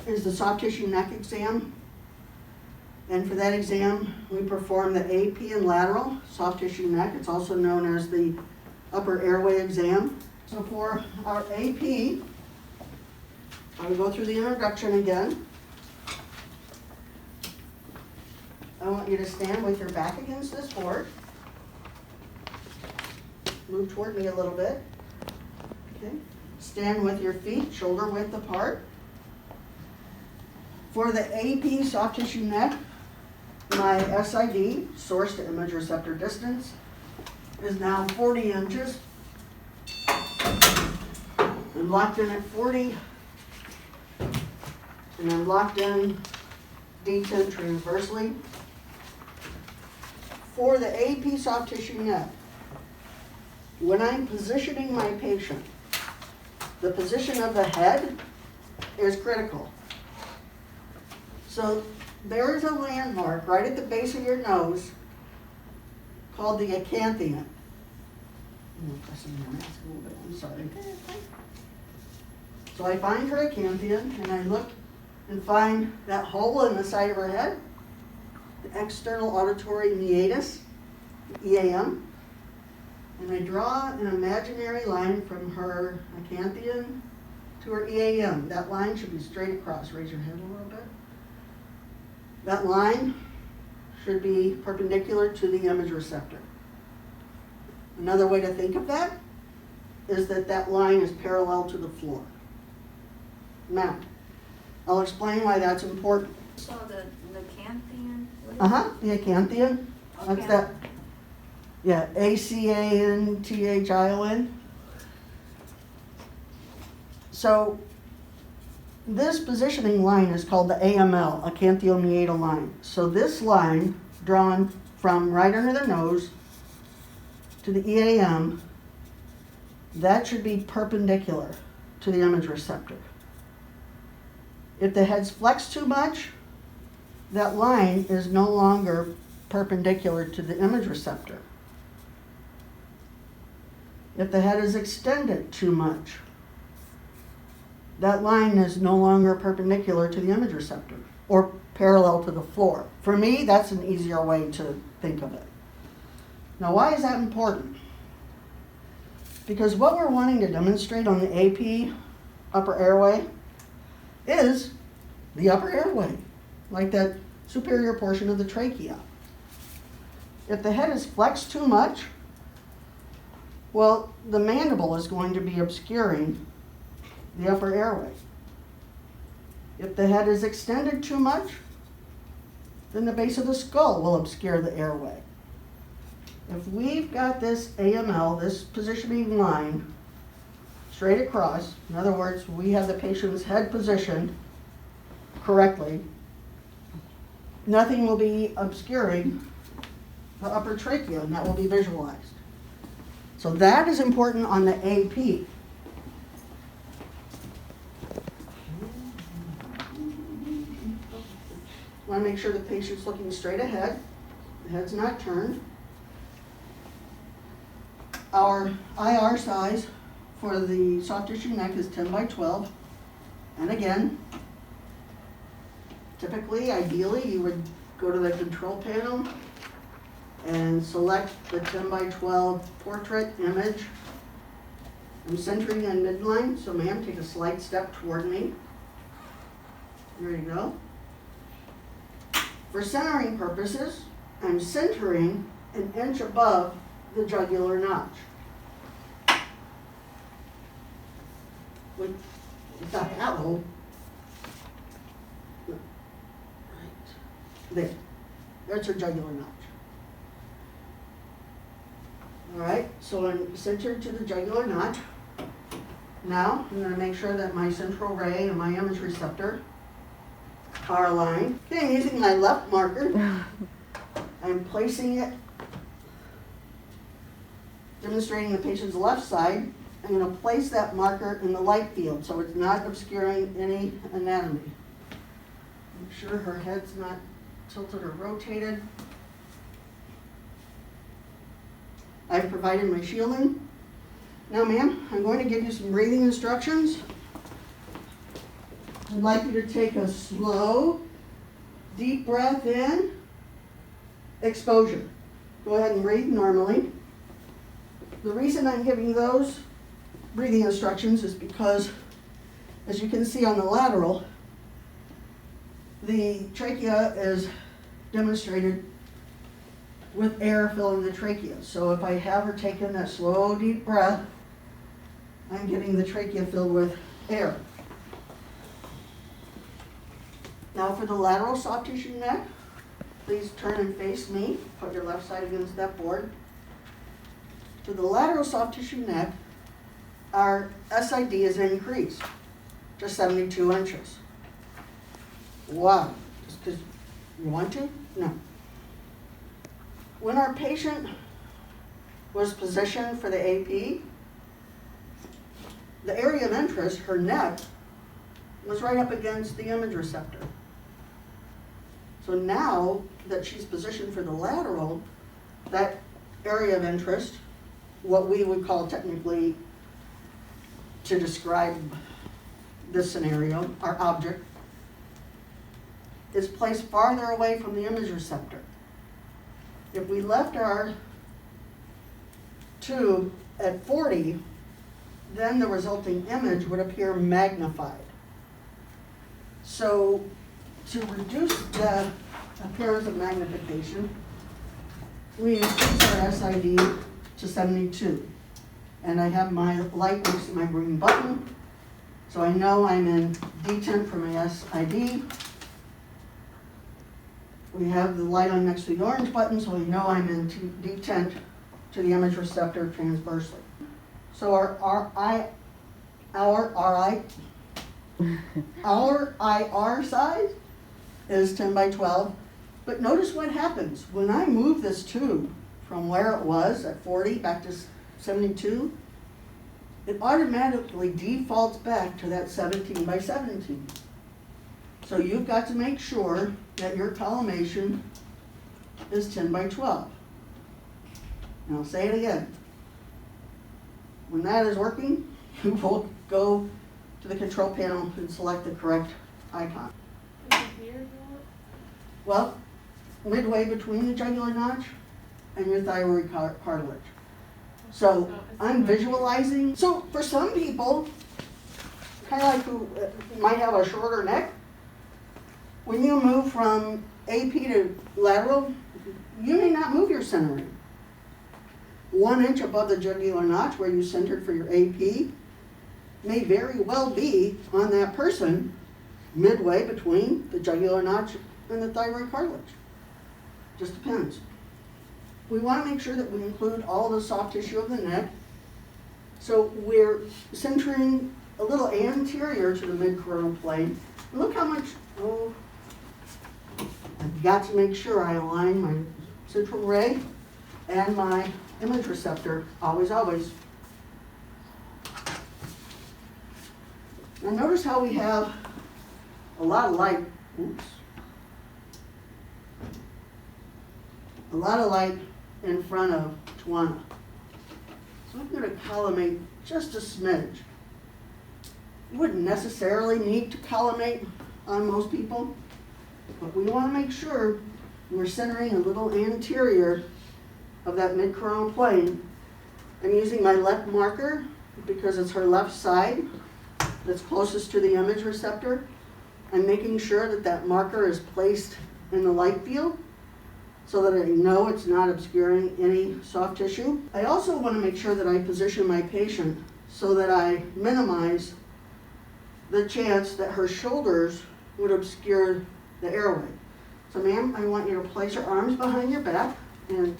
is the soft tissue neck exam. And for that exam, we perform the AP and lateral soft tissue neck. It's also known as the upper airway exam. So for our AP, I will go through the introduction again. I want you to stand with your back against this board. Move toward me a little bit. Okay. Stand with your feet shoulder width apart. For the AP soft tissue neck, my SID, source to image receptor distance, is now 40 inches. I'm locked in at 40, and I'm locked in detent transversely. For the AP soft tissue neck, when I'm positioning my patient, the position of the head is critical. So there is a landmark right at the base of your nose called the acanthion. I'm pressing your mask a little bit, I'm sorry. So I find her acanthion, and I look and find that hole in the side of her head, the external auditory meatus, EAM, and I draw an imaginary line from her acanthion to her EAM. That line should be straight across. Raise your head a little bit. That line should be perpendicular to the image receptor. Another way to think of that is that that line is parallel to the floor. Now, I'll explain why that's important. So the acanthion? The acanthion. Okay. That's that. Yeah, ACANTHION. So this positioning line is called the AML, acanthomeatal line. So this line, drawn from right under the nose to the EAM, that should be perpendicular to the image receptor. If the head's flexed too much, that line is no longer perpendicular to the image receptor. If the head is extended too much, that line is no longer perpendicular to the image receptor or parallel to the floor. For me, that's an easier way to think of it. Now, why is that important? Because what we're wanting to demonstrate on the AP upper airway is the upper airway, like that superior portion of the trachea. If the head is flexed too much, well, the mandible is going to be obscuring the upper airway. If the head is extended too much, then the base of the skull will obscure the airway. If we've got this AML, this positioning line, straight across, in other words, we have the patient's head positioned correctly, nothing will be obscuring the upper trachea, and that will be visualized. So that is important on the AP. I want to make sure the patient's looking straight ahead, the head's not turned. Our IR size for the soft tissue neck is 10 by 12. And again, typically, ideally, you would go to the control panel and select the 10 by 12 portrait image. I'm centering in midline, so ma'am, take a slight step toward me. There you go. For centering purposes, I'm centering an inch above the jugular notch. With the halo, right there. There's her jugular notch. All right, so I'm centered to the jugular notch. Now, I'm going to make sure that my central ray and my image receptor are aligned. Okay, I'm using my left marker. I'm placing it, demonstrating the patient's left side. I'm going to place that marker in the light field so it's not obscuring any anatomy. Make sure her head's not tilted or rotated. I've provided my shielding. Now, ma'am, I'm going to give you some breathing instructions. I'd like you to take a slow, deep breath in, exposure. Go ahead and breathe normally. The reason I'm giving those breathing instructions is because, as you can see on the lateral, the trachea is demonstrated with air filling the trachea. So if I have her take in that slow, deep breath, I'm getting the trachea filled with air. Now for the lateral soft tissue neck, please turn and face me. Put your left side against that board. For the lateral soft tissue neck, our SID is increased to 72 inches. Wow, just because you want to? No. When our patient was positioned for the AP, the area of interest, her neck, was right up against the image receptor. So now that she's positioned for the lateral, that area of interest, what we would call technically, to describe this scenario, our object, is placed farther away from the image receptor. If we left our tube at 40, then the resulting image would appear magnified. So to reduce the appearance of magnification, we increase our SID to 72. And I have my light next to my green button, so I know I'm in detent for my SID. We have the light on next to the orange button, so we know I'm in detent to the image receptor transversely. So our IR size is 10 by 12, but notice what happens. When I move this tube from where it was at 40 back to 72, it automatically defaults back to that 17 by 17. So you've got to make sure that your collimation is 10 by 12. And I'll say it again. When that is working, you will go to the control panel and select the correct icon. Well, midway between the jugular notch and your thyroid cartilage. So I'm visualizing. So for some people, kind of like who might have a shorter neck, when you move from AP to lateral, you may not move your centering. 1 inch above the jugular notch where you centered for your AP may very well be on that person midway between the jugular notch and the thyroid cartilage. Just depends. We want to make sure that we include all the soft tissue of the neck. So we're centering a little anterior to the mid-coronal plane. Look how much, I've got to make sure I align my central ray and my image receptor, always, always. Now notice how we have a lot of light, a lot of light in front of Tawana. So I'm going to collimate just a smidge. You wouldn't necessarily need to collimate on most people, but we want to make sure we're centering a little anterior of that mid-coronal plane. I'm using my left marker because it's her left side that's closest to the image receptor. I'm making sure that that marker is placed in the light field so that I know it's not obscuring any soft tissue. I also want to make sure that I position my patient so that I minimize the chance that her shoulders would obscure the airway. So ma'am, I want you to place your arms behind your back and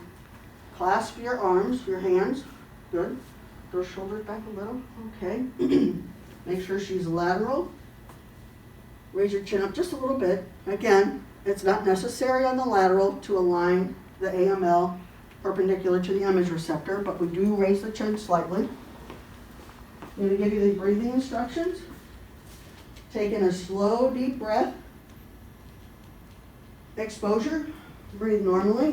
clasp your arms, your hands. Good. Those shoulders back a little. Okay. Make sure she's lateral. Raise your chin up just a little bit. Again, it's not necessary on the lateral to align the AML perpendicular to the image receptor, but we do raise the chin slightly. I'm going to give you the breathing instructions. Take in a slow, deep breath. Exposure. Breathe normally.